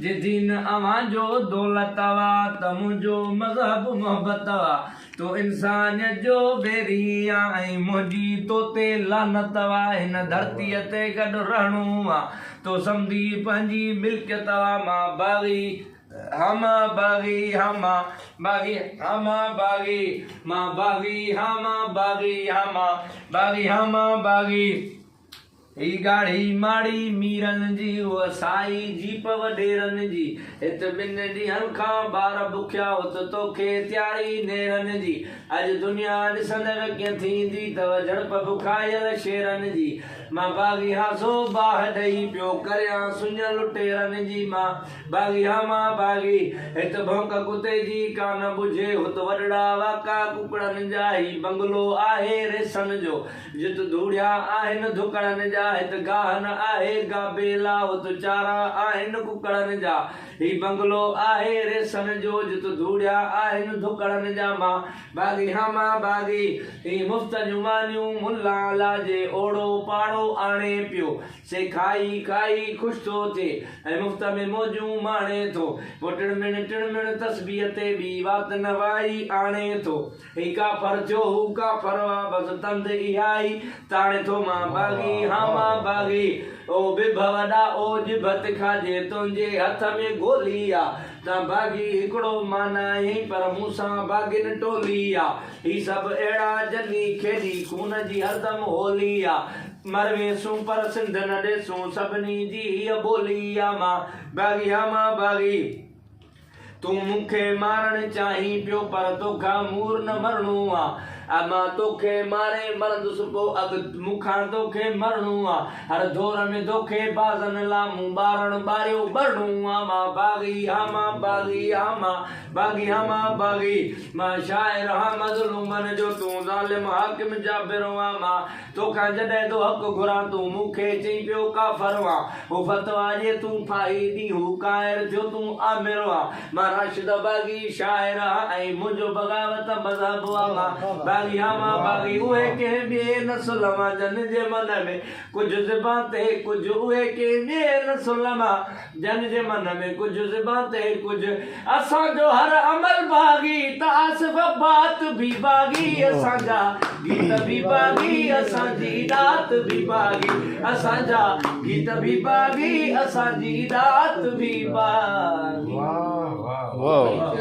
जे दीन अवां जो दौलत वा त मुंहिंजो मज़हब मोहब्बत वा तो इंसानियत जो बेरी ऐं मुंहिंजी तो ते लानत वा हिन धरतीअ ते गॾु रहणो वा तो सम्झी पंहिंजी मिल्कियत वा मां बाग़ी हम बाग़ी हम बाग़ी हम बाग़ी मां बाग़ी हम बाग़ी हम बाग़ी हम बाग़ी ही गाढ़ी माड़ी मीरन जी वो साई जीप वडेरन जी हित ॿिन ॾींहंनि खां ॿार बुखिया उत तोखे तयारी नेरन जी अॼु दुनिया ॾिसंदड़ कीअं थींदी तव झड़प बुखायल शेरन जी मां बाग़ी हासो बाह ॾेई पियो करियां सुञल लुटेरन जी मां बाग़ी हा मां बाग़ी हित भौंक कुते जी कान बुझे हुत वॾड़ा वाका कुकड़नि जा ही बंगलो आहे रेसन जो जित धूड़िया आहिनि धुकड़नि जा हित गाह न आहे गाबेला हुत चारा आहिनि कुकड़नि जा ही बंगलो आहे रेसन जो जित धूड़िया आहिनि धुकड़नि जा मां बाग़ी हा मां बाग़ी ही मुफ़्त जूं मानियूं मुल्ला लाजे ओड़ो पाड़ो आणे पियो से खाई खाई खुश थो थिए ऐं मुफ़्त में मौजूं माणे थो पोइ टिणमिण तस्बीह ते बि वात नवाई आणे थो ही काफ़र थियो हू काफ़र वा बसि तंद इहा ई ताणे थो मां बाग़ी हा मां बाग़ी ओ बिभ वॾा ओ जिभत खाजे तुंहिंजे हथ में गोली आ त बाग़ी हिकिड़ो माना आई पर मूंसां बाग़िन टोली आ ही सभु अहिड़ा जनी खेॾी खून जी हरदम होली आ मरवेसूं पर सिंध न ॾेसूं सभिनी जी हीअ ॿोली आ मां बाग़ी हा मां बाग़ी तूं मूंखे मारण चाहीं पियो पर तोखां मूर न मरणो आ मां तोखे मारे मरंदुसि पोइ अॻु मूंखां तोखे मरणो आहे हर दौर में तोखे बाज़नि ला मूं ॿारण ॿारियो भरणो आहे मां बाग़ी हा मां बाग़ी हा मां बाग़ी हा मां बाग़ी मां शाइर हा मज़लूमनि जो तूं ज़ालिम हाकिम जाबिर आहे मां तोखां जॾहिं तो हक़ घुरां तूं मूंखे चई पियो काफ़र वा हो फतवा जे तूं फाही ॾी हू कायर थियो तूं आमिर वा मां राशिद बाग़ी शाइर ऐं मुंहिंजो बग़ावत मज़हब आहे मां बाग़ी हा मां बाग़ी उहे कंहिं ॿिए नसुल मां जन जे मन में कुझु ज़िबां ते कुझु उहे कंहिं ॿिए नसुल मां जन जे मन में कुझु ज़िबां ते कुझु असांजो हर अमल बाग़ी त आसिफ़ बात बि बाग़ी असांजा गीत बि बाग़ी असांजी रात बि बाग़ी असांजा गीत बि बाग़ी असांजी रात बि बाग़ी।